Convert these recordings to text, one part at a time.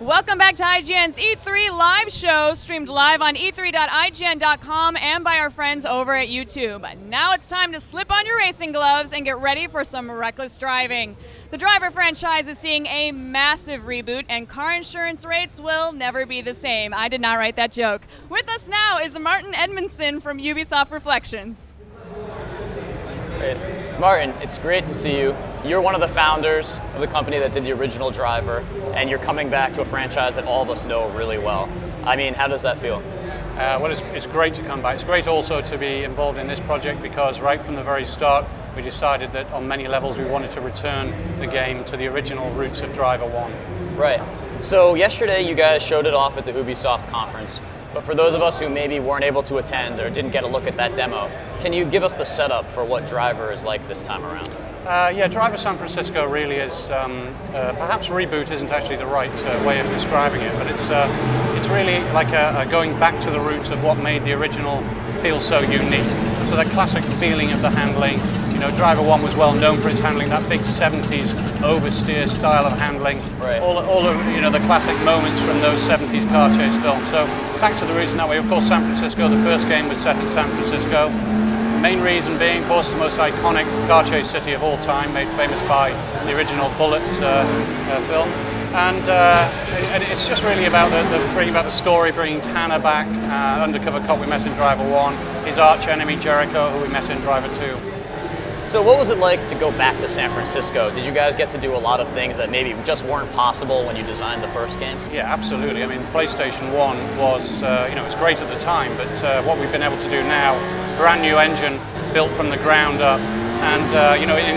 Welcome back to IGN's E3 live show, streamed live on e3.ign.com and by our friends over at YouTube. Now it's time to slip on your racing gloves and get ready for some reckless driving. The Driver franchise is seeing a massive reboot, and car insurance rates will never be the same. I did not write that joke. With us now is Martin Edmondson from Ubisoft Reflections. Great. Martin, it's great to see you. You're one of the founders of the company that did the original Driver, and you're coming back to a franchise that all of us know really well. I mean, how does that feel? Well, it's great to come back. It's great also to be involved in this project because right from the very start, we decided that on many levels we wanted to return the game to the original roots of Driver 1. Right. So yesterday you guys showed it off at the Ubisoft conference. But for those of us who maybe weren't able to attend or didn't get a look at that demo, can you give us the setup for what Driver is like this time around? Yeah, Driver San Francisco really is, perhaps reboot isn't actually the right way of describing it, but it's really like a going back to the roots of what made the original feel so unique. So that classic feeling of the handling. You know, Driver 1 was well known for its handling, that big 70s oversteer style of handling. Right. All of the classic moments from those 70s car chase films. So back to the roots in that way. Of course, San Francisco, the first game was set in San Francisco. The main reason being, of course, the most iconic car chase city of all time, made famous by the original Bullitt film. And it's just really about bringing back the story, bringing Tanner back, undercover cop we met in Driver 1, his arch enemy Jericho, who we met in Driver 2. So what was it like to go back to San Francisco? Did you guys get to do a lot of things that maybe just weren't possible when you designed the first game? Yeah, absolutely. I mean, PlayStation 1 was, it was great at the time, but what we've been able to do now, brand new engine built from the ground up. And,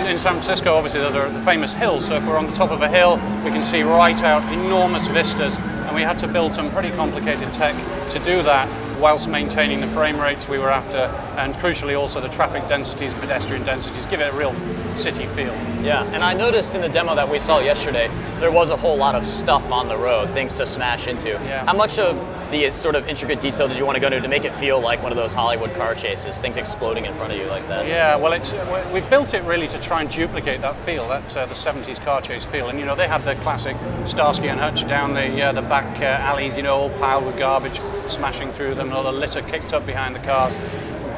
in San Francisco, obviously, there are the famous hills. So if we're on the top of a hill, we can see right out enormous vistas. And we had to build some pretty complicated tech to do that whilst maintaining the frame rates we were after, and crucially also the traffic densities, pedestrian densities, give it a real city feel. Yeah, and I noticed in the demo that we saw yesterday, there was a whole lot of stuff on the road, things to smash into. Yeah. How much of the sort of intricate detail did you want to go into to make it feel like one of those Hollywood car chases, things exploding in front of you like that? Yeah, well, we built it really to try and duplicate that feel, that the 70s car chase feel. And, they had the classic Starsky and Hutch down the back alleys, all piled with garbage, smashing through them, all the litter kicked up behind the cars,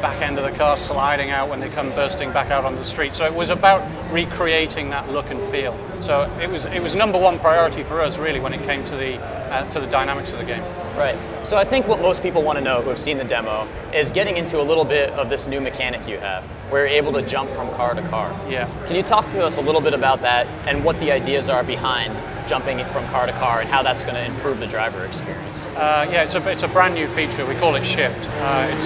back end of the car sliding out when they come bursting back out onto the street. So it was about recreating that look and feel. So it was number one priority for us really when it came to the dynamics of the game. Right. So I think what most people want to know who have seen the demo is getting into a little bit of this new mechanic you have, where you're able to jump from car to car. Yeah. Can you talk to us a little bit about that and what the ideas are behind jumping from car to car and how that's going to improve the driver experience? Yeah, it's a brand new feature. We call it Shift.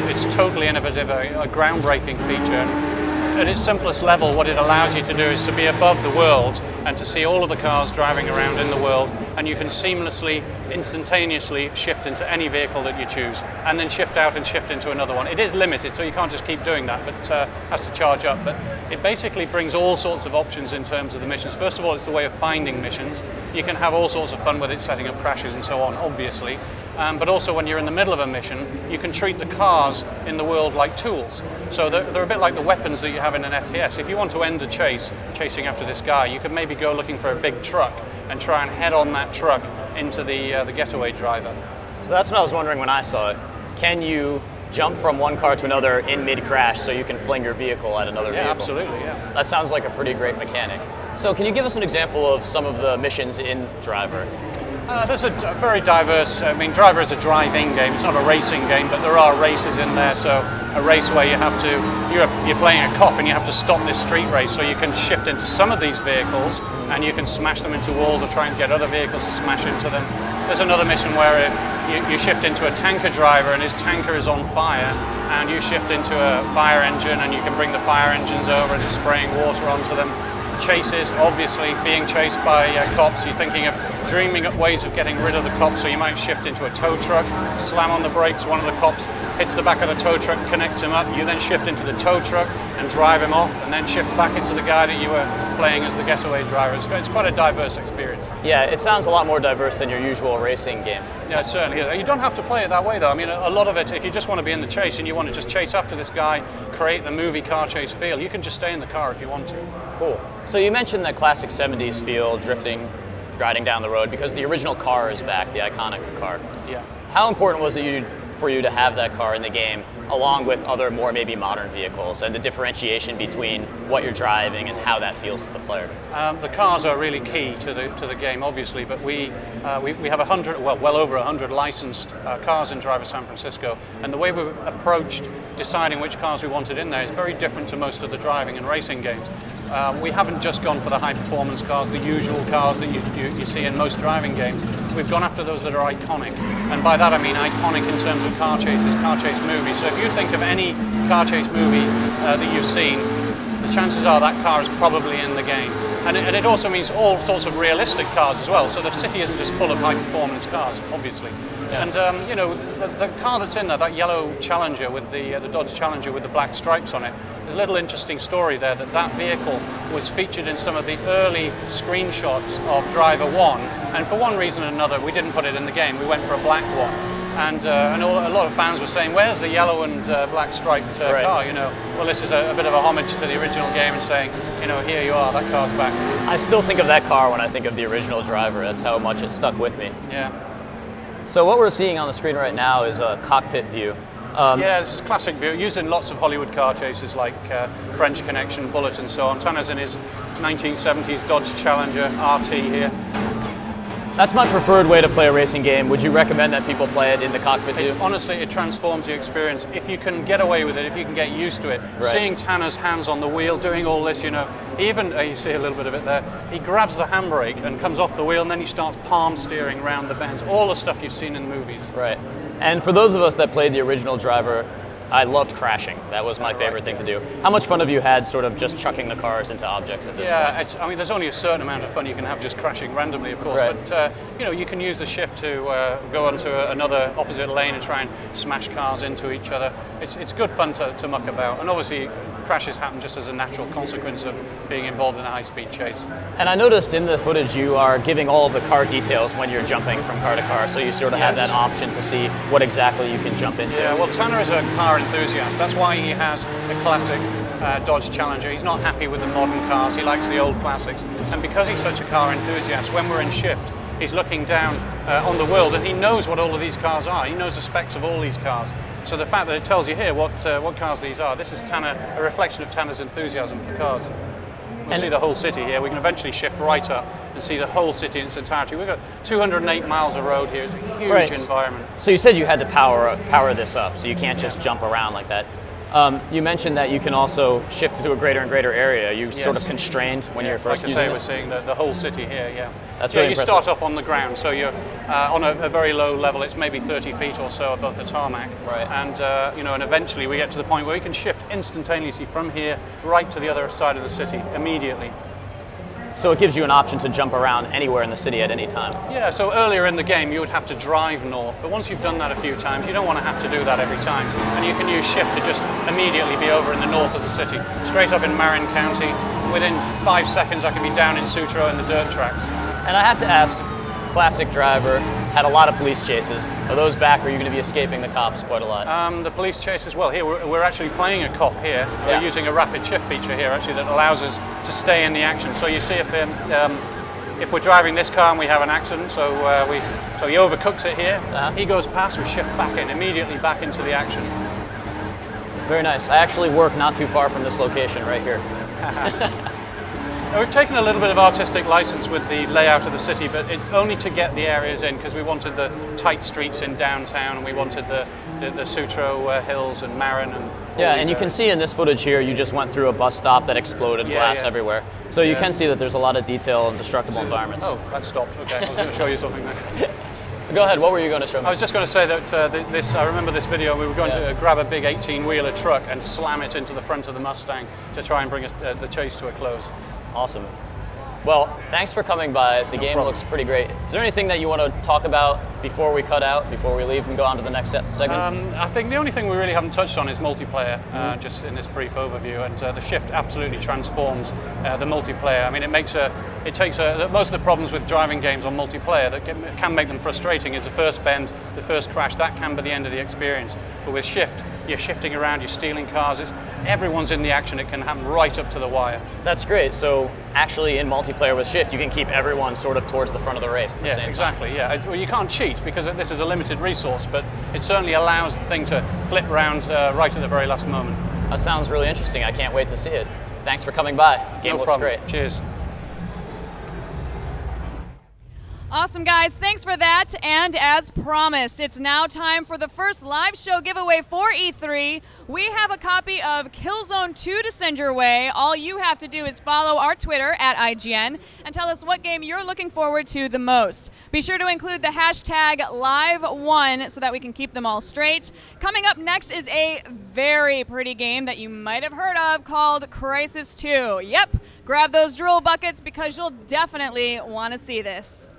It's totally innovative, a groundbreaking feature. At its simplest level, what it allows you to do is to be above the world and to see all of the cars driving around in the world, and you can seamlessly, instantaneously shift into any vehicle that you choose, and then shift out and shift into another one. It is limited, so you can't just keep doing that, but has to charge up. But it basically brings all sorts of options in terms of the missions. First of all, it's the way of finding missions. You can have all sorts of fun with it, setting up crashes and so on, obviously. But also when you're in the middle of a mission, you can treat the cars in the world like tools. So they're a bit like the weapons that you have in an FPS. If you want to end a chase, chasing after this guy, you could maybe go looking for a big truck and try and head on that truck into the getaway driver. So that's what I was wondering when I saw it. Can you jump from one car to another in mid-crash so you can fling your vehicle at another vehicle? Yeah, absolutely, yeah. That sounds like a pretty great mechanic. So can you give us an example of some of the missions in Driver? There's a very diverse, Driver is a driving game, it's not a racing game, but there are races in there. So a race where you're playing a cop and you have to stop this street race, so you can shift into some of these vehicles and you can smash them into walls or try and get other vehicles to smash into them. There's another mission where you shift into a tanker driver and his tanker is on fire, and you shift into a fire engine and you can bring the fire engines over and it's spraying water onto them. Chases, obviously, being chased by cops, you're thinking of dreaming up ways of getting rid of the cops, so you might shift into a tow truck, slam on the brakes, one of the cops hits the back of the tow truck, connects him up, you then shift into the tow truck and drive him off, and then shift back into the guy that you were playing as the getaway driver. It's quite a diverse experience. Yeah, it sounds a lot more diverse than your usual racing game. Yeah, it certainly is. You don't have to play it that way though. A lot of it, if you just want to be in the chase and you want to just chase after this guy, create the movie car chase feel, you can just stay in the car if you want to. Cool. So you mentioned that classic 70s feel, drifting riding down the road because the original car is back, the iconic car. Yeah. How important was it for you to have that car in the game, along with other more maybe modern vehicles, and the differentiation between what you're driving and how that feels to the player? The cars are really key to the game, obviously, but we have well over 100 licensed cars in Driver San Francisco, and the way we approached deciding which cars we wanted in there is very different to most of the driving and racing games. We haven't just gone for the high-performance cars, the usual cars that you see in most driving games. We've gone after those that are iconic, and by that I mean iconic in terms of car chases, car chase movies. So if you think of any car chase movie that you've seen, the chances are that car is probably in the game. And it also means all sorts of realistic cars as well. So the city isn't just full of high-performance cars, obviously. Yeah. And you know, the car that's in there, that yellow Challenger with the Dodge Challenger with the black stripes on it, there's a little interesting story there that vehicle was featured in some of the early screenshots of Driver 1, and for one reason or another we didn't put it in the game. We went for a black one, and a lot of fans were saying, where's the yellow and black striped car, you know? Well, this is a bit of a homage to the original game and saying, you know, here you are, that car's back. I still think of that car when I think of the original Driver. That's how much it stuck with me. Yeah. So what we're seeing on the screen right now is a cockpit view. Yeah, this is a classic view, used in lots of Hollywood car chases like French Connection, Bullet and so on. Tanner's in his 1970s Dodge Challenger RT here. That's my preferred way to play a racing game. Would you recommend that people play it in the cockpit view? Honestly, it transforms the experience. If you can get away with it, if you can get used to it, seeing Tanner's hands on the wheel, doing all this, you know, even, you see a little bit of it there, he grabs the handbrake and comes off the wheel, and then he starts palm steering around the bends, all the stuff you've seen in the movies. Right. And for those of us that played the original Driver, I loved crashing. That was my favorite thing to do. How much fun have you had sort of just chucking the cars into objects at this point? I mean, there's only a certain amount of fun you can have just crashing randomly, of course, but you know, you can use the shift to go onto another opposite lane and try and smash cars into each other. It's good fun to muck about, and obviously crashes happen just as a natural consequence of being involved in a high-speed chase. And I noticed in the footage you are giving all of the car details when you're jumping from car to car, so you sort of have that option to see what exactly you can jump into. Yeah, well, Tanner is a car enthusiast. That's why he has a classic Dodge Challenger. He's not happy with the modern cars. He likes the old classics. And because he's such a car enthusiast, when we're in shift, he's looking down on the world, and he knows what all of these cars are. He knows the specs of all these cars. So the fact that it tells you here what cars these are, this is Tanner, a reflection of Tanner's enthusiasm for cars. We'll see the whole city here. We can eventually shift right up and see the whole city in its entirety. We've got 208 miles of road here. It's a huge environment. So you said you had to power this up, so you can't just jump around like that. You mentioned that you can also shift to a greater and greater area. Are you sort of constrained when you're first using this? We're seeing the whole city here, That's really impressive. You start off on the ground, so you're on a very low level. It's maybe 30 feet or so above the tarmac. Right. And, you know, and eventually we get to the point where we can shift instantaneously from here right to the other side of the city immediately. So it gives you an option to jump around anywhere in the city at any time. Yeah, so earlier in the game you would have to drive north, but once you've done that a few times, you don't want to have to do that every time. And you can use shift to just immediately be over in the north of the city, straight up in Marin County. Within 5 seconds I can be down in Sutro in the dirt tracks. And I have to ask, classic Driver had a lot of police chases. Are those back, or are you going to be escaping the cops quite a lot? The police chases, well, here we're actually playing a cop here. We're using a rapid shift feature here actually that allows us to stay in the action. So you see if we're driving this car and we have an accident, so he overcooks it here, he goes past, we shift back in, immediately back into the action. Very nice. I actually work not too far from this location right here. Now, we've taken a little bit of artistic license with the layout of the city, but only to get the areas in, because we wanted the tight streets in downtown, and we wanted the Sutro hills and Marin. And you can see in this footage here, you just went through a bus stop that exploded, glass everywhere. So you can see that there's a lot of detail and destructible environments. Oh, that stopped. Okay, I was going to show you something there. Go ahead, what were you going to show me? I was just going to say that I remember this video, we were going to grab a big 18-wheeler truck and slam it into the front of the Mustang to try and bring the chase to a close. Awesome. Well, thanks for coming by. The game looks pretty great. Is there anything that you want to talk about before we cut out, before we leave and go on to the next segment? I think the only thing we really haven't touched on is multiplayer, just in this brief overview. And the shift absolutely transforms the multiplayer. I mean, most of the problems with driving games on multiplayer that can make them frustrating is the first bend, the first crash. That can be the end of the experience. But with shift, you're shifting around, you're stealing cars. Everyone's in the action. It can happen right up to the wire. That's great. So actually in multiplayer with Shift, you can keep everyone sort of towards the front of the race at the same time. Exactly, yeah. Well, you can't cheat because this is a limited resource, but it certainly allows the thing to flip around right at the very last moment. That sounds really interesting. I can't wait to see it. Thanks for coming by. Game looks great. Cheers. Awesome, guys. Thanks for that. And as promised, it's now time for the first live show giveaway for E3. We have a copy of Killzone 2 to send your way. All you have to do is follow our Twitter at IGN and tell us what game you're looking forward to the most. Be sure to include the hashtag #Live1 so that we can keep them all straight. Coming up next is a very pretty game that you might have heard of called Crysis 2. Yep, grab those drool buckets because you'll definitely want to see this.